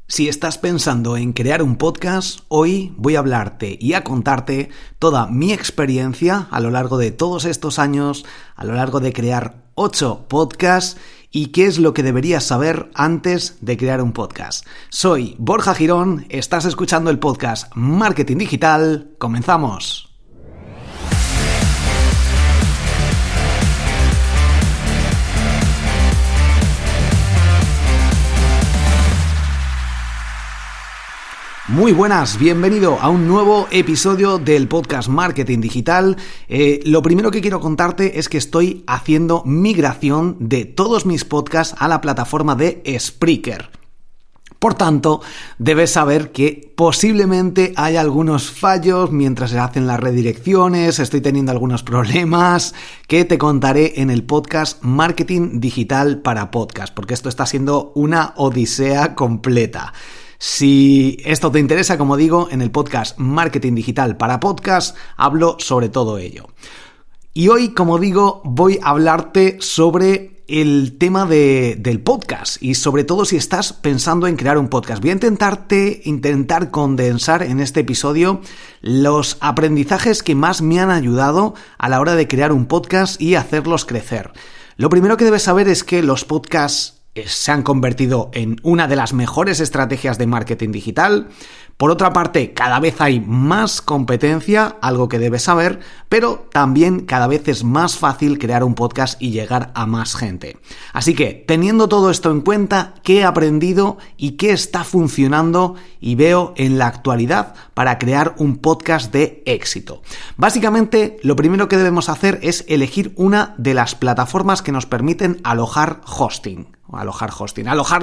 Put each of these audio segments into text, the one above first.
Si estás pensando en crear un podcast, hoy voy a hablarte y a contarte toda mi experiencia a lo largo de todos estos años, a lo largo de crear 8 podcasts y qué es lo que deberías saber antes de crear un podcast. Soy Borja Girón, estás escuchando el podcast Marketing Digital, ¡comenzamos! Muy buenas, bienvenido a un nuevo episodio del podcast Marketing Digital. Lo primero que quiero contarte es que estoy haciendo migración de todos mis podcasts a la plataforma de Spreaker. Por tanto, debes saber que posiblemente hay algunos fallos mientras se hacen las redirecciones, estoy teniendo algunos problemas que te contaré en el podcast Marketing Digital para Podcast, porque esto está siendo una odisea completa. Si esto te interesa, como digo, en el podcast Marketing Digital para Podcast hablo sobre todo ello. Y hoy, como digo, voy a hablarte sobre el tema del podcast y sobre todo si estás pensando en crear un podcast. Voy a intentar condensar en este episodio los aprendizajes que más me han ayudado a la hora de crear un podcast y hacerlos crecer. Lo primero que debes saber es que los podcasts se han convertido en una de las mejores estrategias de marketing digital. Por otra parte, cada vez hay más competencia, algo que debes saber, pero también cada vez es más fácil crear un podcast y llegar a más gente. Así que, teniendo todo esto en cuenta, ¿qué he aprendido y qué está funcionando y veo en la actualidad para crear un podcast de éxito? Básicamente, lo primero que debemos hacer es elegir una de las plataformas que nos permiten alojar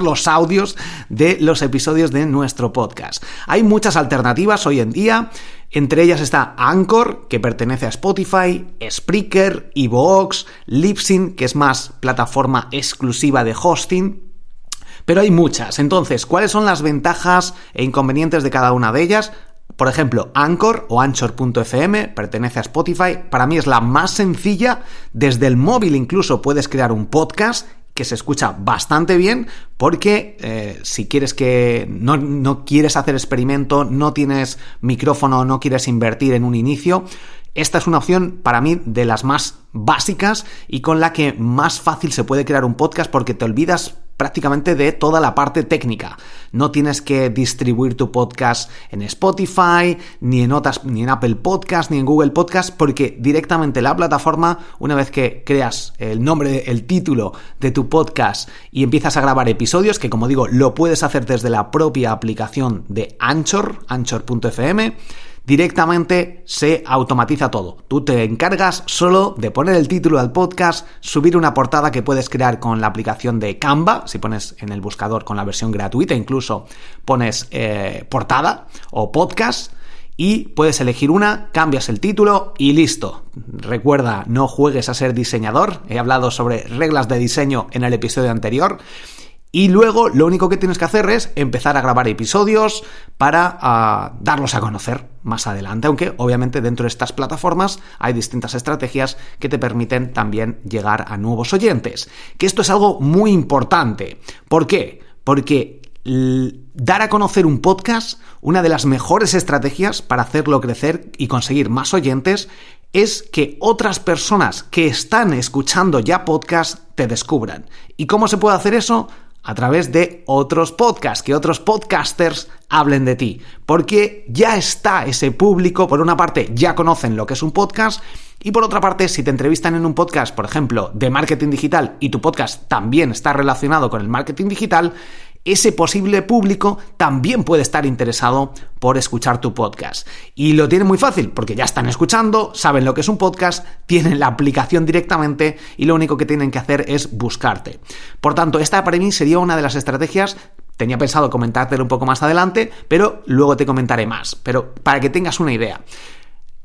los audios de los episodios de nuestro podcast. Hay muchas alternativas hoy en día, entre ellas está Anchor, que pertenece a Spotify, Spreaker, iVoox, Libsyn, que es más plataforma exclusiva de hosting, pero hay muchas. Entonces, ¿cuáles son las ventajas e inconvenientes de cada una de ellas? Por ejemplo, Anchor o Anchor.fm pertenece a Spotify. Para mí es la más sencilla. Desde el móvil incluso puedes crear un podcast que se escucha bastante bien porque si quieres que no quieres hacer experimento, no tienes micrófono, no quieres invertir en un inicio, esta es una opción para mí de las más básicas y con la que más fácil se puede crear un podcast porque te olvidas prácticamente de toda la parte técnica. No tienes que distribuir tu podcast en Spotify, ni en Apple Podcast, ni en Google Podcast, porque directamente la plataforma, una vez que creas el nombre, el título de tu podcast y empiezas a grabar episodios, que como digo, lo puedes hacer desde la propia aplicación de Anchor, Anchor.fm, directamente se automatiza todo. Tú te encargas solo de poner el título al podcast, subir una portada que puedes crear con la aplicación de Canva. Si pones en el buscador con la versión gratuita, incluso pones portada o podcast y puedes elegir una, cambias el título y listo. Recuerda, no juegues a ser diseñador. He hablado sobre reglas de diseño en el episodio anterior. Y luego lo único que tienes que hacer es empezar a grabar episodios para darlos a conocer más adelante, aunque obviamente dentro de estas plataformas hay distintas estrategias que te permiten también llegar a nuevos oyentes. Que esto es algo muy importante. ¿Por qué? Porque dar a conocer un podcast, una de las mejores estrategias para hacerlo crecer y conseguir más oyentes, es que otras personas que están escuchando ya podcast te descubran. ¿Y cómo se puede hacer eso? A través de otros podcasts, que otros podcasters hablen de ti, porque ya está ese público, por una parte ya conocen lo que es un podcast y por otra parte si te entrevistan en un podcast, por ejemplo, de marketing digital y tu podcast también está relacionado con el marketing digital, ese posible público también puede estar interesado por escuchar tu podcast. Y lo tienen muy fácil, porque ya están escuchando, saben lo que es un podcast, tienen la aplicación directamente y lo único que tienen que hacer es buscarte. Por tanto, esta para mí sería una de las estrategias. Tenía pensado comentártelo un poco más adelante, pero luego te comentaré más. Pero para que tengas una idea.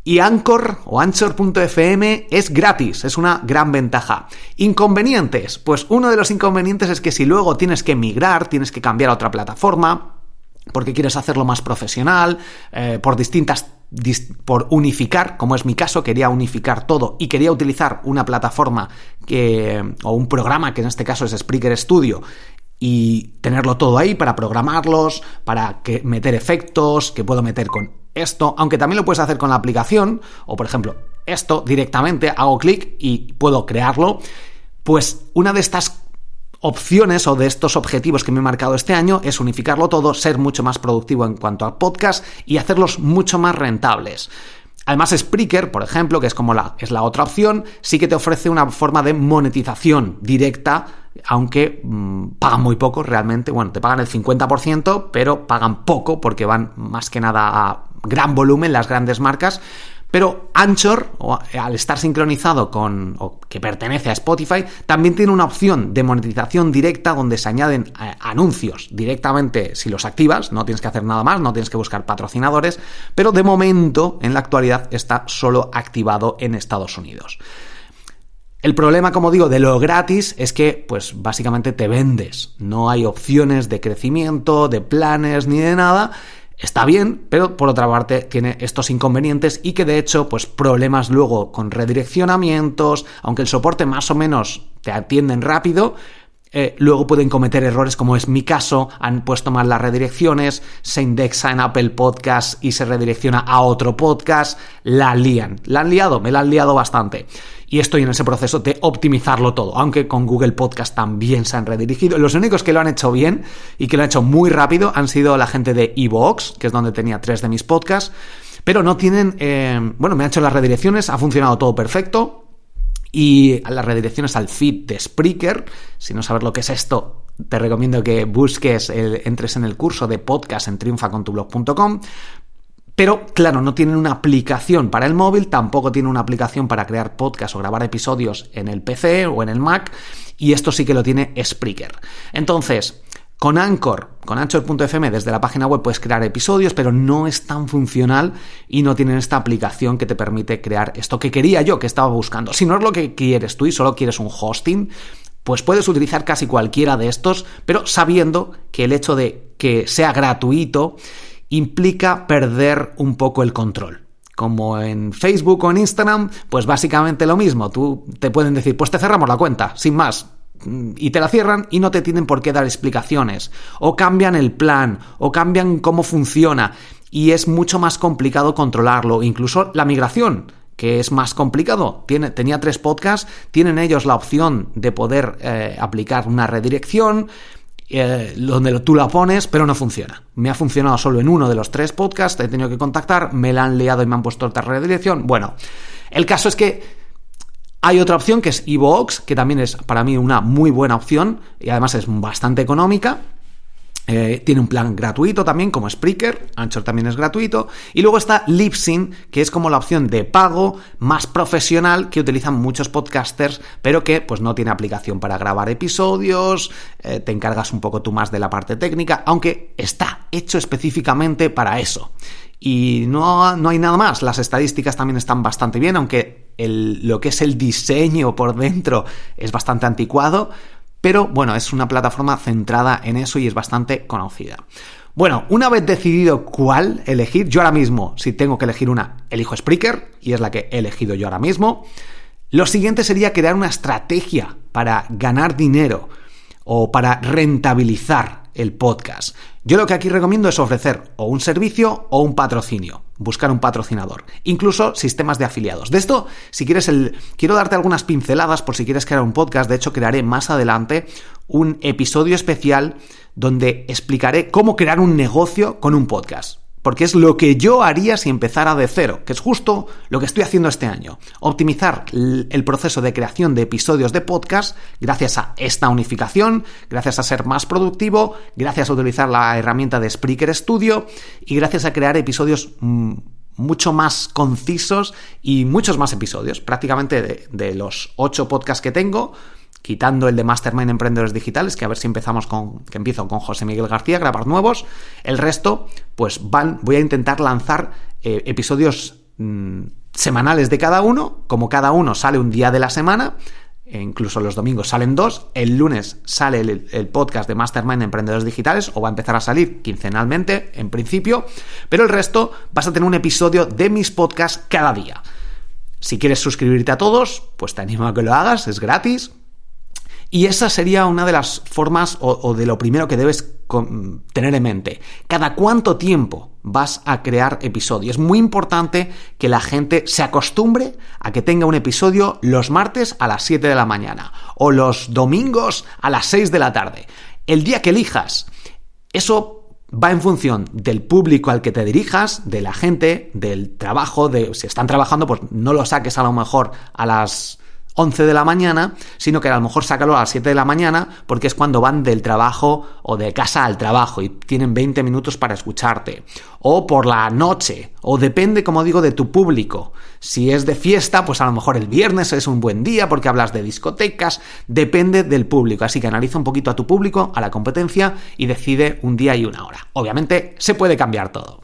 Y Anchor o Anchor.fm es gratis, es una gran ventaja. ¿Inconvenientes? Pues uno de los inconvenientes es que si luego tienes que migrar, tienes que cambiar a otra plataforma, porque quieres hacerlo más profesional, por unificar, como es mi caso, quería unificar todo y quería utilizar una plataforma o un programa que en este caso es Spreaker Studio y tenerlo todo ahí para programarlos, para meter efectos, que puedo meter con esto, aunque también lo puedes hacer con la aplicación, o por ejemplo, esto directamente, hago clic y puedo crearlo. Pues una de estas opciones o de estos objetivos que me he marcado este año es unificarlo todo, ser mucho más productivo en cuanto a podcast y hacerlos mucho más rentables. Además, Spreaker, por ejemplo, que es como es la otra opción, sí que te ofrece una forma de monetización directa, aunque pagan muy poco realmente. Bueno, te pagan el 50%, pero pagan poco porque van más que nada a gran volumen las grandes marcas. Pero Anchor, al estar sincronizado o que pertenece a Spotify, también tiene una opción de monetización directa donde se añaden anuncios directamente si los activas, no tienes que hacer nada más, no tienes que buscar patrocinadores, pero de momento, en la actualidad, está solo activado en Estados Unidos. El problema, como digo, de lo gratis es que, pues, básicamente te vendes. No hay opciones de crecimiento, de planes ni de nada. Está bien, pero por otra parte tiene estos inconvenientes y que de hecho, pues problemas luego con redireccionamientos, aunque el soporte más o menos te atienden rápido, luego pueden cometer errores como es mi caso, han puesto mal las redirecciones, se indexa en Apple Podcast y se redirecciona a otro podcast, la han liado, me la han liado bastante. Y estoy en ese proceso de optimizarlo todo, aunque con Google Podcast también se han redirigido. Los únicos que lo han hecho bien y que lo han hecho muy rápido han sido la gente de iVoox, que es donde tenía 3 de mis podcasts, pero no tienen... me han hecho las redirecciones, ha funcionado todo perfecto, y las redirecciones al feed de Spreaker. Si no sabes lo que es esto, te recomiendo que entres en el curso de podcast en triunfacontublog.com. Pero, claro, no tienen una aplicación para el móvil, tampoco tienen una aplicación para crear podcast o grabar episodios en el PC o en el Mac, y esto sí que lo tiene Spreaker. Entonces, con Anchor.fm desde la página web puedes crear episodios, pero no es tan funcional y no tienen esta aplicación que te permite crear esto que quería yo, que estaba buscando. Si no es lo que quieres tú y solo quieres un hosting, pues puedes utilizar casi cualquiera de estos, pero sabiendo que el hecho de que sea gratuito implica perder un poco el control. Como en Facebook o en Instagram, pues básicamente lo mismo. Tú te pueden decir, pues te cerramos la cuenta, sin más, y te la cierran y no te tienen por qué dar explicaciones. O cambian el plan, o cambian cómo funciona, y es mucho más complicado controlarlo. Incluso la migración, que es más complicado. Tenía 3 podcasts, tienen ellos la opción de poder aplicar una redirección, donde tú la pones, pero no funciona. Me ha funcionado solo en uno de los 3 podcasts, he tenido que contactar, me la han liado y me han puesto otra redirección. Bueno, el caso es que hay otra opción que es iVoox, que también es para mí una muy buena opción y además es bastante económica. Tiene un plan gratuito también, como Spreaker. Anchor también es gratuito. Y luego está Libsyn, que es como la opción de pago más profesional que utilizan muchos podcasters, pero que pues no tiene aplicación para grabar episodios, te encargas un poco tú más de la parte técnica, aunque está hecho específicamente para eso. Y no hay nada más. Las estadísticas también están bastante bien, aunque lo que es el diseño por dentro es bastante anticuado. Pero bueno, es una plataforma centrada en eso y es bastante conocida. Bueno, una vez decidido cuál elegir, yo ahora mismo, si tengo que elegir una, elijo Spreaker, y es la que he elegido yo ahora mismo. Lo siguiente sería crear una estrategia para ganar dinero o para rentabilizar el podcast. Yo lo que aquí recomiendo es ofrecer o un servicio o un patrocinio, buscar un patrocinador, incluso sistemas de afiliados. De esto, si quieres, quiero darte algunas pinceladas por si quieres crear un podcast. De hecho, crearé más adelante un episodio especial donde explicaré cómo crear un negocio con un podcast. Porque es lo que yo haría si empezara de cero, que es justo lo que estoy haciendo este año. Optimizar el proceso de creación de episodios de podcast gracias a esta unificación, gracias a ser más productivo, gracias a utilizar la herramienta de Spreaker Studio y gracias a crear episodios mucho más concisos y muchos más episodios. Prácticamente de los 8 podcasts que tengo, quitando el de Mastermind Emprendedores Digitales, que a ver si empiezo con José Miguel García, grabar nuevos. El resto, pues voy a intentar lanzar episodios semanales de cada uno. Como cada uno sale un día de la semana, incluso los domingos salen 2, el lunes sale el podcast de Mastermind Emprendedores Digitales, o va a empezar a salir quincenalmente en principio, pero el resto vas a tener un episodio de mis podcasts cada día. Si quieres suscribirte a todos, pues te animo a que lo hagas, es gratis. Y esa sería una de las formas o de lo primero que debes tener en mente. ¿Cada cuánto tiempo vas a crear episodios? Es muy importante que la gente se acostumbre a que tenga un episodio los martes a las 7 de la mañana o los domingos a las 6 de la tarde. El día que elijas, eso va en función del público al que te dirijas, de la gente, del trabajo, si están trabajando, pues no lo saques a lo mejor a las 11 de la mañana, sino que a lo mejor sácalo a las 7 de la mañana porque es cuando van del trabajo o de casa al trabajo y tienen 20 minutos para escucharte. O por la noche, o depende, como digo, de tu público. Si es de fiesta, pues a lo mejor el viernes es un buen día porque hablas de discotecas, depende del público. Así que analiza un poquito a tu público, a la competencia y decide un día y una hora. Obviamente se puede cambiar todo.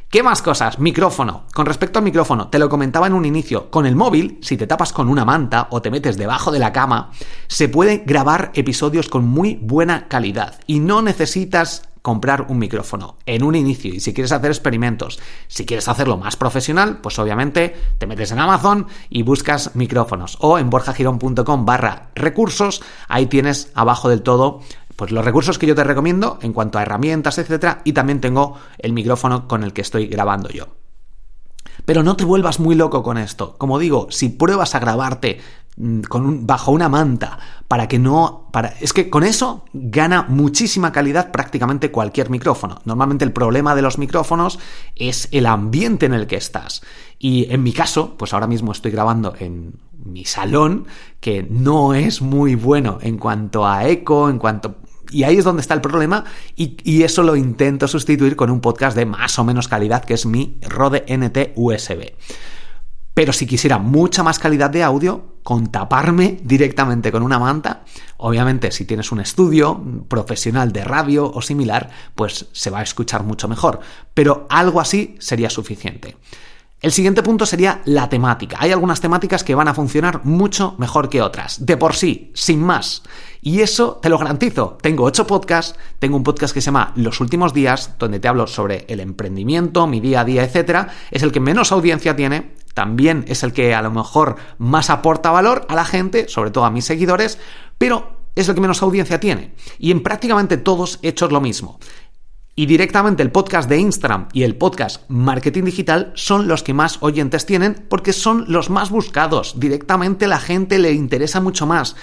¿Qué más cosas? Micrófono. Con respecto al micrófono, te lo comentaba en un inicio, con el móvil, si te tapas con una manta o te metes debajo de la cama, se puede grabar episodios con muy buena calidad y no necesitas comprar un micrófono en un inicio. Y si quieres hacer experimentos, si quieres hacerlo más profesional, pues obviamente te metes en Amazon y buscas micrófonos o en borjagirón.com/recursos, ahí tienes abajo del todo pues los recursos que yo te recomiendo en cuanto a herramientas, etcétera, y también tengo el micrófono con el que estoy grabando yo. Pero no te vuelvas muy loco con esto. Como digo, si pruebas a grabarte bajo una manta es que con eso gana muchísima calidad prácticamente cualquier micrófono. Normalmente el problema de los micrófonos es el ambiente en el que estás. Y en mi caso, pues ahora mismo estoy grabando en mi salón, que no es muy bueno en cuanto a eco, y ahí es donde está el problema, y eso lo intento sustituir con un podcast de más o menos calidad, que es mi Rode NT USB. Pero si quisiera mucha más calidad de audio, con taparme directamente con una manta, obviamente si tienes un estudio profesional de radio o similar, pues se va a escuchar mucho mejor. Pero algo así sería suficiente. El siguiente punto sería la temática. Hay algunas temáticas que van a funcionar mucho mejor que otras, de por sí, sin más. Y eso te lo garantizo. Tengo 8 podcasts, tengo un podcast que se llama Los Últimos Días, donde te hablo sobre el emprendimiento, mi día a día, etcétera. Es el que menos audiencia tiene, también es el que a lo mejor más aporta valor a la gente, sobre todo a mis seguidores, pero es el que menos audiencia tiene. Y en prácticamente todos he hecho lo mismo. Y directamente el podcast de Instagram y el podcast Marketing Digital son los que más oyentes tienen porque son los más buscados. Directamente la gente le interesa mucho más.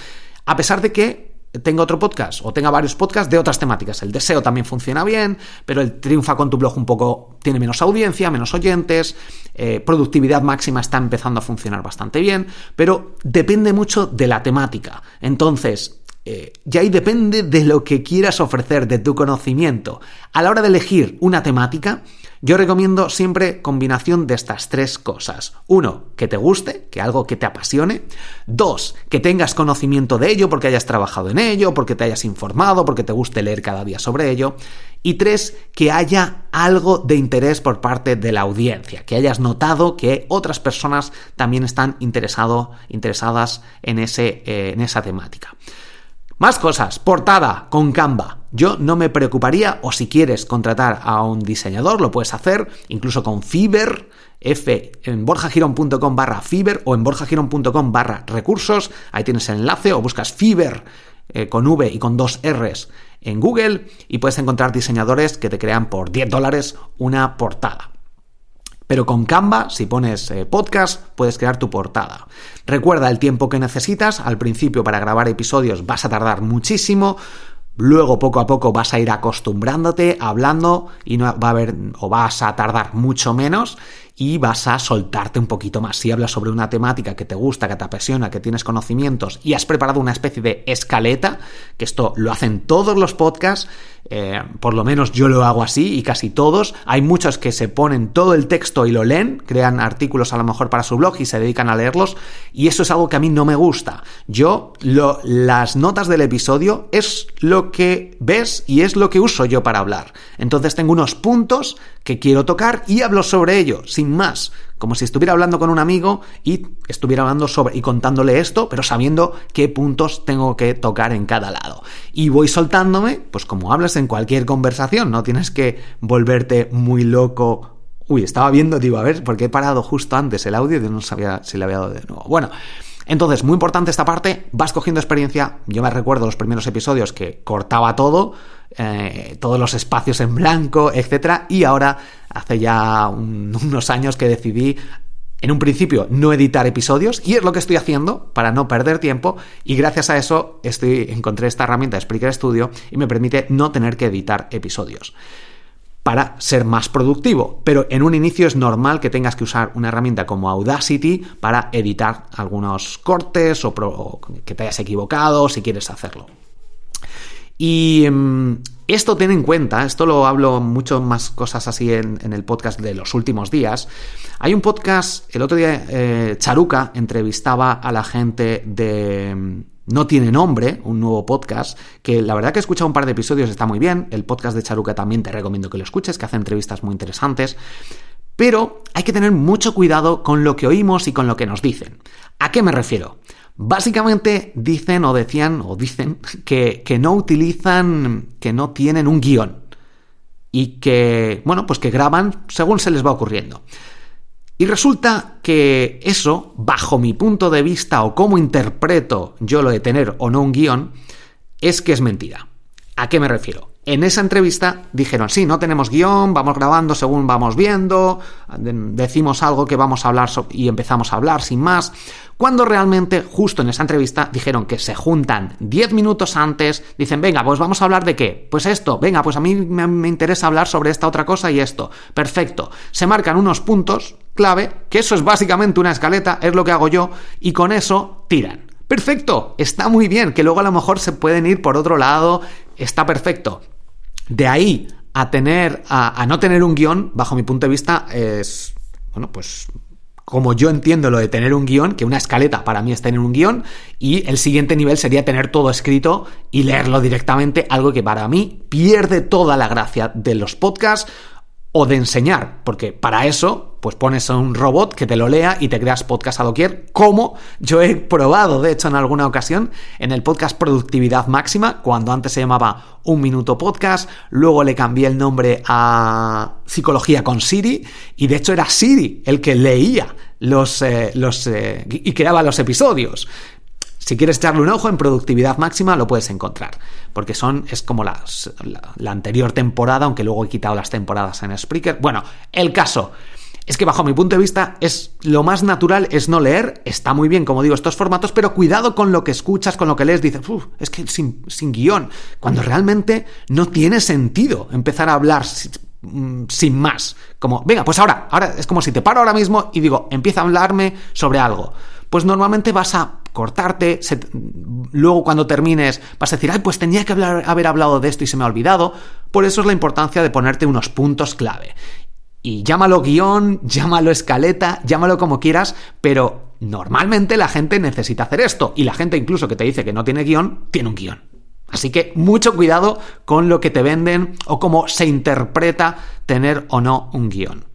A pesar de que tenga otro podcast o tenga varios podcasts de otras temáticas. El deseo también funciona bien, pero el Triunfa con tu blog un poco tiene menos audiencia, menos oyentes. Productividad máxima está empezando a funcionar bastante bien, pero depende mucho de la temática. Entonces, ya ahí depende de lo que quieras ofrecer, de tu conocimiento. A la hora de elegir una temática, yo recomiendo siempre combinación de estas 3 cosas. 1, que te guste, que algo que te apasione. 2, que tengas conocimiento de ello porque hayas trabajado en ello, porque te hayas informado, porque te guste leer cada día sobre ello. Y 3, que haya algo de interés por parte de la audiencia, que hayas notado que otras personas también están interesadas en esa temática. Más cosas. Portada con Canva. Yo no me preocuparía, o si quieres contratar a un diseñador, lo puedes hacer, incluso con Fiverr, en borjagirón.com/Fiverr o en borjagirón.com/recursos. Ahí tienes el enlace, o buscas Fiverr con V y con 2 R's en Google y puedes encontrar diseñadores que te crean por $10 una portada. Pero con Canva, si pones podcast, puedes crear tu portada. Recuerda el tiempo que necesitas. Al principio, para grabar episodios vas a tardar muchísimo. Luego, poco a poco, vas a ir acostumbrándote, hablando, y no va a haber, o vas a tardar mucho menos y vas a soltarte un poquito más. Si hablas sobre una temática que te gusta, que te apasiona, que tienes conocimientos y has preparado una especie de escaleta, que esto lo hacen todos los podcasts, por lo menos yo lo hago así y casi todos. Hay muchos que se ponen todo el texto y lo leen, crean artículos a lo mejor para su blog y se dedican a leerlos, y eso es algo que a mí no me gusta. Las notas del episodio es lo que ves y es lo que uso yo para hablar. Entonces tengo unos puntos que quiero tocar y hablo sobre ello, sin más, como si estuviera hablando con un amigo y estuviera hablando y contándole esto, pero sabiendo qué puntos tengo que tocar en cada lado. Y voy soltándome, pues como hablas en cualquier conversación, no tienes que volverte muy loco. Uy, estaba viendo, digo, a ver, porque he parado justo antes el audio y no sabía si le había dado de nuevo. Bueno, Entonces, muy importante esta parte, vas cogiendo experiencia. Yo me recuerdo los primeros episodios que cortaba todo, todos los espacios en blanco, etcétera, y ahora hace ya unos años que decidí en un principio no editar episodios, y es lo que estoy haciendo para no perder tiempo, y gracias a eso encontré esta herramienta de Spreaker Studio y me permite no tener que editar episodios para ser más productivo. Pero en un inicio es normal que tengas que usar una herramienta como Audacity para editar algunos cortes o que te hayas equivocado si quieres hacerlo. Y esto ten en cuenta, esto lo hablo mucho más cosas así en el podcast de los últimos días. Hay un podcast, el otro día Charuca entrevistaba a la gente de No Tiene Nombre, un nuevo podcast, que la verdad que he escuchado un par de episodios, está muy bien. El podcast de Charuca también te recomiendo que lo escuches, que hace entrevistas muy interesantes. Pero hay que tener mucho cuidado con lo que oímos y con lo que nos dicen. ¿A qué me refiero? Básicamente dicen que no utilizan, que no tienen un guión y que, pues que graban según se les va ocurriendo. Y resulta que eso, bajo mi punto de vista o cómo interpreto yo lo de tener o no un guión, es que es mentira. ¿A qué me refiero? En esa entrevista dijeron, sí, no tenemos guión, vamos grabando según vamos viendo, decimos algo que vamos a hablar y empezamos a hablar sin más, cuando realmente justo en esa entrevista dijeron que se juntan 10 minutos antes, dicen, venga, pues vamos a hablar de qué, pues esto, venga, pues a mí me interesa hablar sobre esta otra cosa y esto, perfecto, se marcan unos puntos clave, que eso es básicamente una escaleta, es lo que hago yo, y con eso tiran. Perfecto, está muy bien, que luego a lo mejor se pueden ir por otro lado, está perfecto. De ahí a no tener un guión, bajo mi punto de vista, es, pues como yo entiendo lo de tener un guión, que una escaleta para mí es tener un guión, y el siguiente nivel sería tener todo escrito y leerlo directamente, algo que para mí pierde toda la gracia de los podcasts o de enseñar, porque para eso pues pones a un robot que te lo lea y te creas podcast a doquier, como yo he probado, de hecho, en alguna ocasión, en el podcast Productividad Máxima, cuando antes se llamaba Un Minuto Podcast, luego le cambié el nombre a Psicología con Siri, y de hecho era Siri el que leía y creaba los episodios. Si quieres echarle un ojo, en Productividad Máxima lo puedes encontrar, porque es como la anterior temporada, aunque luego he quitado las temporadas en Spreaker. Bueno, el caso es que bajo mi punto de vista lo más natural es no leer. Está muy bien, como digo, estos formatos, pero cuidado con lo que escuchas, con lo que lees. Dices, es que sin guión, cuando realmente no tiene sentido empezar a hablar sin más. Como, venga, pues ahora es como si te paro ahora mismo y digo, empieza a hablarme sobre algo. Pues normalmente vas a cortarte, luego cuando termines vas a decir, pues tenía que haber hablado de esto y se me ha olvidado. Por eso es la importancia de ponerte unos puntos clave. Y llámalo guión, llámalo escaleta, llámalo como quieras, pero normalmente la gente necesita hacer esto, y la gente incluso que te dice que no tiene guión, tiene un guión. Así que mucho cuidado con lo que te venden o cómo se interpreta tener o no un guión.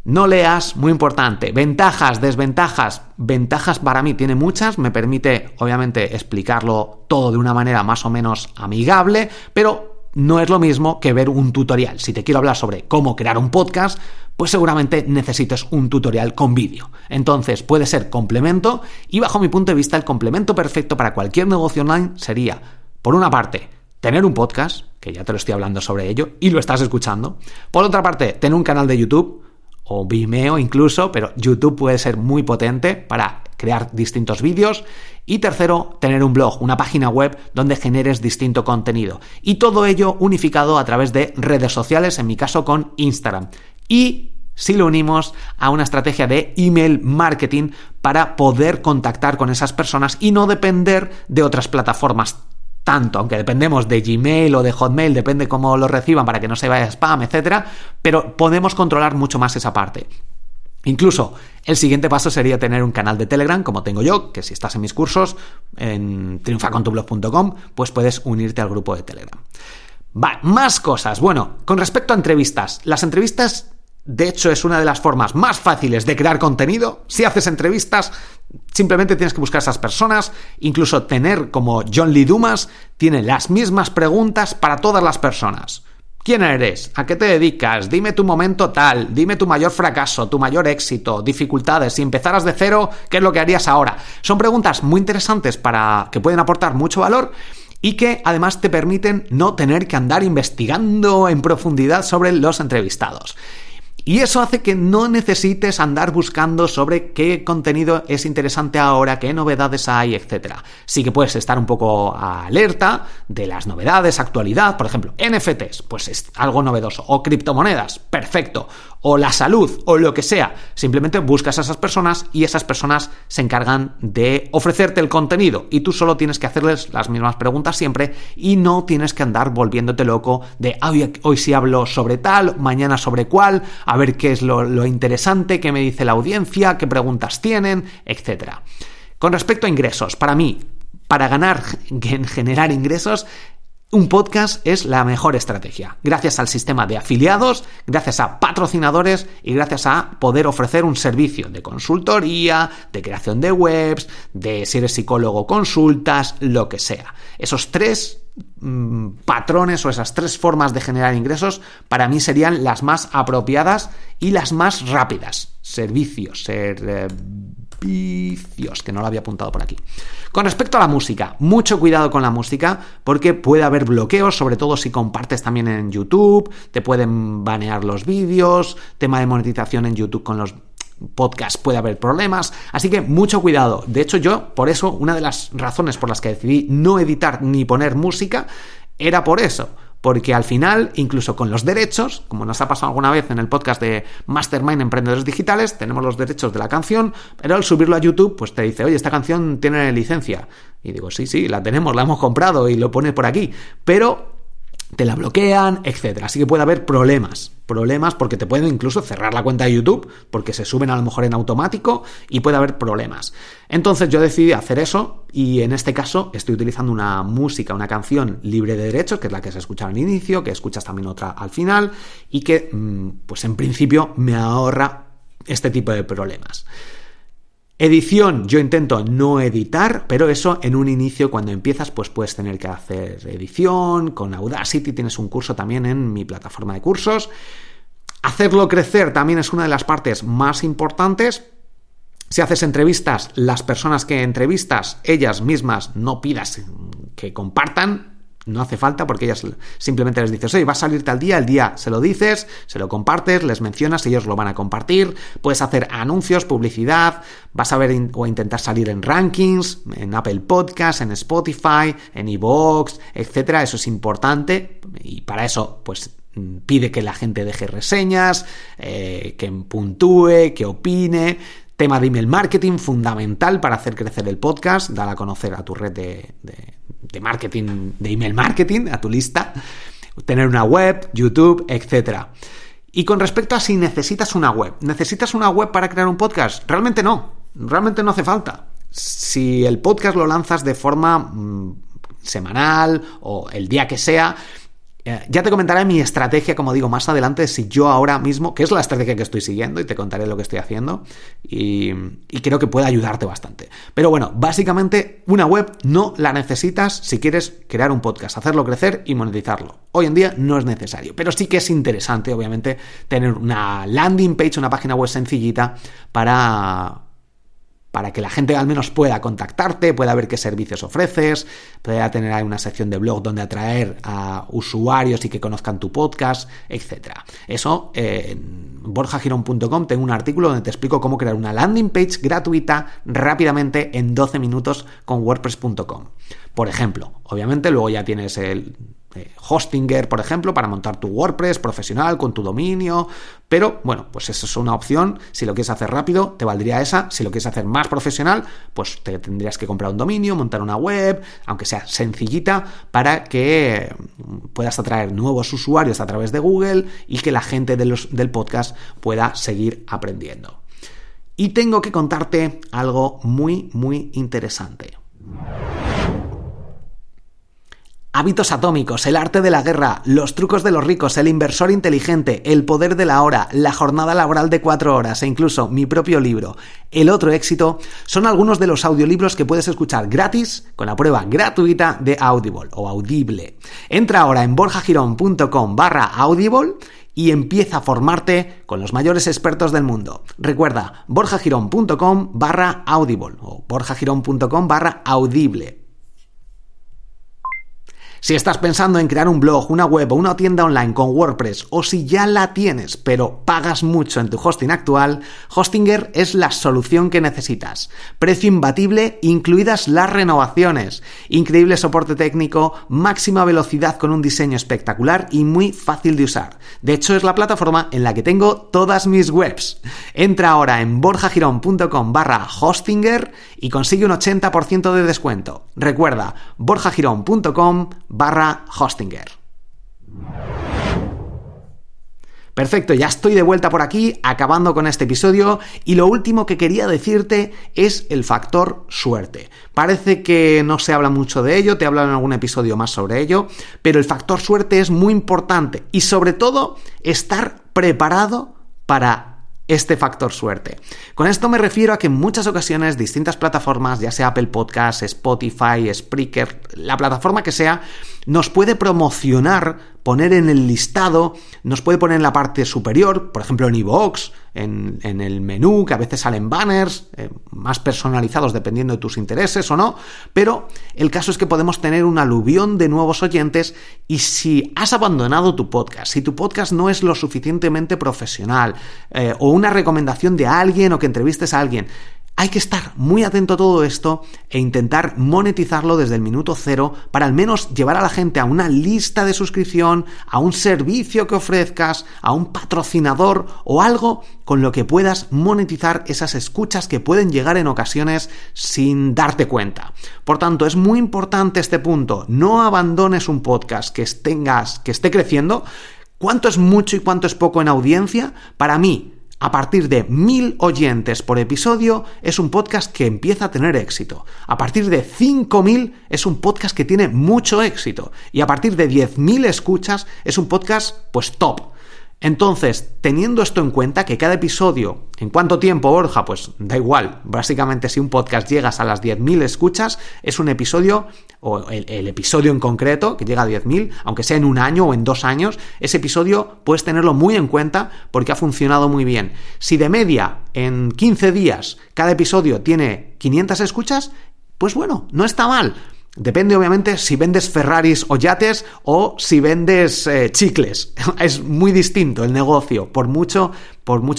No leas, muy importante. Ventajas, desventajas. Ventajas para mí tiene muchas, me permite obviamente explicarlo todo de una manera más o menos amigable, pero no es lo mismo que ver un tutorial. Si te quiero hablar sobre cómo crear un podcast, pues seguramente necesites un tutorial con vídeo. Entonces puede ser complemento, y bajo mi punto de vista el complemento perfecto para cualquier negocio online sería, por una parte, tener un podcast, que ya te lo estoy hablando sobre ello y lo estás escuchando. Por otra parte, tener un canal de YouTube o Vimeo incluso, pero YouTube puede ser muy potente para crear distintos vídeos. Y tercero, tener un blog, una página web donde generes distinto contenido. Y todo ello unificado a través de redes sociales, en mi caso con Instagram. Y si lo unimos a una estrategia de email marketing para poder contactar con esas personas y no depender de otras plataformas tanto, aunque dependemos de Gmail o de Hotmail, depende cómo lo reciban para que no se vaya a spam, etcétera, pero podemos controlar mucho más esa parte. Incluso el siguiente paso sería tener un canal de Telegram, como tengo yo, que si estás en mis cursos en triunfacontublog.com, pues puedes unirte al grupo de Telegram. Vale, más cosas. Bueno, con respecto a entrevistas, las entrevistas, de hecho, es una de las formas más fáciles de crear contenido. Si haces entrevistas, simplemente tienes que buscar a esas personas, incluso tener, como John Lee Dumas, tiene las mismas preguntas para todas las personas. ¿Quién eres? ¿A qué te dedicas? Dime tu momento tal, dime tu mayor fracaso, tu mayor éxito, dificultades. Si empezaras de cero, ¿qué es lo que harías ahora? Son preguntas muy interesantes que pueden aportar mucho valor y que además te permiten no tener que andar investigando en profundidad sobre los entrevistados. Y eso hace que no necesites andar buscando sobre qué contenido es interesante ahora, qué novedades hay, etc. Sí que puedes estar un poco alerta de las novedades, actualidad, por ejemplo, NFTs, pues es algo novedoso, o criptomonedas, perfecto, o la salud, o lo que sea. Simplemente buscas a esas personas y esas personas se encargan de ofrecerte el contenido y tú solo tienes que hacerles las mismas preguntas siempre y no tienes que andar volviéndote loco de hoy sí hablo sobre tal, mañana sobre cuál, a ver qué es lo interesante, qué me dice la audiencia, qué preguntas tienen, etc. Con respecto a ingresos, para mí, para generar ingresos, un podcast es la mejor estrategia. Gracias al sistema de afiliados, gracias a patrocinadores y gracias a poder ofrecer un servicio de consultoría, de creación de webs, de si eres psicólogo, consultas, lo que sea. Esos tres patrones o esas tres formas de generar ingresos para mí serían las más apropiadas y las más rápidas. Servicios, que no lo había apuntado por aquí. Con respecto a la música, mucho cuidado con la música porque puede haber bloqueos, sobre todo si compartes también en YouTube, te pueden banear los vídeos, tema de monetización en YouTube con los podcasts puede haber problemas, así que mucho cuidado. De hecho, yo, por eso, una de las razones por las que decidí no editar ni poner música era por eso. Porque al final, incluso con los derechos, como nos ha pasado alguna vez en el podcast de Mastermind Emprendedores Digitales, tenemos los derechos de la canción, pero al subirlo a YouTube, pues te dice, oye, esta canción tiene licencia. Y digo, sí, la tenemos, la hemos comprado y lo pone por aquí. Pero te la bloquean, etc. Así que puede haber problemas porque te pueden incluso cerrar la cuenta de YouTube porque se suben a lo mejor en automático y puede haber problemas. Entonces yo decidí hacer eso y en este caso estoy utilizando una canción libre de derechos, que es la que se escucha al inicio, que escuchas también otra al final y que pues en principio me ahorra este tipo de problemas. Edición, yo intento no editar, pero eso en un inicio cuando empiezas pues puedes tener que hacer edición, con Audacity tienes un curso también en mi plataforma de cursos. Hacerlo crecer también es una de las partes más importantes. Si haces entrevistas, las personas que entrevistas, ellas mismas no pidas que compartan. No hace falta porque ellas simplemente les dices, oye, va a salir tal día, el día se lo dices, se lo compartes, les mencionas, ellos lo van a compartir, puedes hacer anuncios, publicidad, vas a ver o intentar salir en rankings, en Apple Podcasts, en Spotify, en iVoox, etcétera. Eso es importante y para eso, pues pide que la gente deje reseñas, que puntúe, que opine. Tema de email marketing, fundamental para hacer crecer el podcast, dar a conocer a tu red de marketing, de email marketing, a tu lista, tener una web, YouTube, etcétera. Y con respecto a si necesitas una web para crear un podcast, realmente no hace falta. Si el podcast lo lanzas de forma semanal o el día que sea, ya te comentaré mi estrategia, como digo, más adelante, si yo ahora mismo, que es la estrategia que estoy siguiendo y te contaré lo que estoy haciendo y creo que puede ayudarte bastante. Pero bueno, básicamente una web no la necesitas si quieres crear un podcast, hacerlo crecer y monetizarlo. Hoy en día no es necesario, pero sí que es interesante, obviamente, tener una landing page, una página web sencillita para que la gente al menos pueda contactarte, pueda ver qué servicios ofreces, pueda tener ahí una sección de blog donde atraer a usuarios y que conozcan tu podcast, etc. Eso, en borjagirón.com tengo un artículo donde te explico cómo crear una landing page gratuita rápidamente en 12 minutos con wordpress.com. Por ejemplo, obviamente luego ya tienes el Hostinger, por ejemplo, para montar tu WordPress profesional con tu dominio, pero bueno, pues eso es una opción. Si lo quieres hacer rápido, te valdría esa. Si lo quieres hacer más profesional, pues te tendrías que comprar un dominio, montar una web, aunque sea sencillita, para que puedas atraer nuevos usuarios a través de Google y que la gente del podcast pueda seguir aprendiendo. Y tengo que contarte algo muy, muy interesante. Hábitos atómicos, el arte de la guerra, los trucos de los ricos, el inversor inteligente, el poder de la hora, la jornada laboral de 4 horas e incluso mi propio libro, El otro éxito, son algunos de los audiolibros que puedes escuchar gratis con la prueba gratuita de Audible o Audible. Entra ahora en borjagirón.com/audible y empieza a formarte con los mayores expertos del mundo. Recuerda, borjagirón.com/audible o borjagirón.com/audible. Si estás pensando en crear un blog, una web o una tienda online con WordPress, o si ya la tienes pero pagas mucho en tu hosting actual, Hostinger es la solución que necesitas. Precio imbatible, incluidas las renovaciones. Increíble soporte técnico, máxima velocidad con un diseño espectacular y muy fácil de usar. De hecho, es la plataforma en la que tengo todas mis webs. Entra ahora en borjagirón.com/hostinger y consigue un 80% de descuento. Recuerda, borjagirón.com/hostinger. Perfecto, ya estoy de vuelta por aquí, acabando con este episodio, y lo último que quería decirte es el factor suerte. Parece que no se habla mucho de ello, te he hablado en algún episodio más sobre ello, pero el factor suerte es muy importante y sobre todo estar preparado para este factor suerte. Con esto me refiero a que en muchas ocasiones distintas plataformas, ya sea Apple Podcasts, Spotify, Spreaker, la plataforma que sea, nos puede promocionar, poner en el listado, nos puede poner en la parte superior, por ejemplo en iVoox, en el menú, que a veces salen banners más personalizados dependiendo de tus intereses o no, pero el caso es que podemos tener un aluvión de nuevos oyentes y si has abandonado tu podcast, si tu podcast no es lo suficientemente profesional o una recomendación de alguien o que entrevistes a alguien, hay que estar muy atento a todo esto e intentar monetizarlo desde el minuto cero para al menos llevar a la gente a una lista de suscripción, a un servicio que ofrezcas, a un patrocinador o algo con lo que puedas monetizar esas escuchas que pueden llegar en ocasiones sin darte cuenta. Por tanto, es muy importante este punto. No abandones un podcast que esté creciendo. ¿Cuánto es mucho y cuánto es poco en audiencia? Para mí, a partir de 1000 oyentes por episodio es un podcast que empieza a tener éxito. A partir de 5000 es un podcast que tiene mucho éxito. Y a partir de 10.000 escuchas es un podcast pues top. Entonces, teniendo esto en cuenta, que cada episodio, ¿en cuánto tiempo, Borja? Pues da igual, básicamente si un podcast llegas a las 10.000 escuchas, es un episodio, o el episodio en concreto, que llega a 10.000, aunque sea en un año o en 2 años, ese episodio puedes tenerlo muy en cuenta porque ha funcionado muy bien. Si de media, en 15 días, cada episodio tiene 500 escuchas, pues bueno, no está mal. Depende, obviamente, si vendes Ferraris o yates o si vendes chicles. Es muy distinto el negocio, por mucho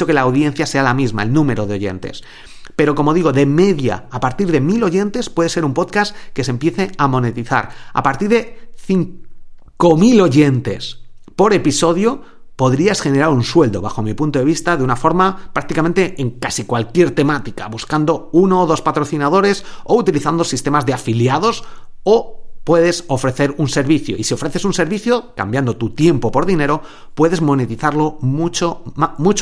que la audiencia sea la misma, el número de oyentes. Pero como digo, de media, a partir de 1000 oyentes puede ser un podcast que se empiece a monetizar. A partir de 5000 oyentes por episodio, podrías generar un sueldo, bajo mi punto de vista, de una forma prácticamente en casi cualquier temática, buscando 1 o 2 patrocinadores o utilizando sistemas de afiliados, o puedes ofrecer un servicio. Y si ofreces un servicio, cambiando tu tiempo por dinero, puedes monetizarlo mucho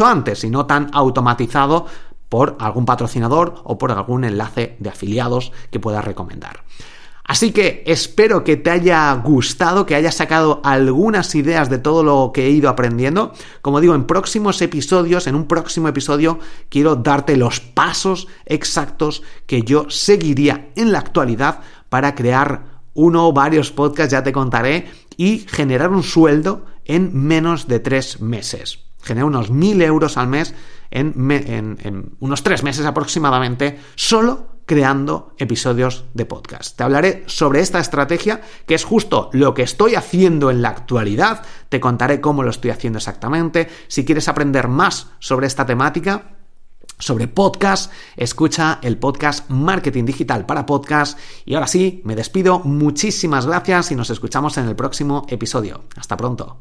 antes y no tan automatizado por algún patrocinador o por algún enlace de afiliados que puedas recomendar. Así que espero que te haya gustado, que hayas sacado algunas ideas de todo lo que he ido aprendiendo. Como digo, en un próximo episodio, quiero darte los pasos exactos que yo seguiría en la actualidad para crear uno o varios podcasts, ya te contaré, y generar un sueldo en menos de 3 meses. Generar unos 1.000 euros al mes en unos 3 meses aproximadamente, solo creando episodios de podcast. Te hablaré sobre esta estrategia, que es justo lo que estoy haciendo en la actualidad. Te contaré cómo lo estoy haciendo exactamente. Si quieres aprender más sobre esta temática, sobre podcast, escucha el podcast Marketing Digital para Podcast. Y ahora sí, me despido. Muchísimas gracias y nos escuchamos en el próximo episodio. Hasta pronto.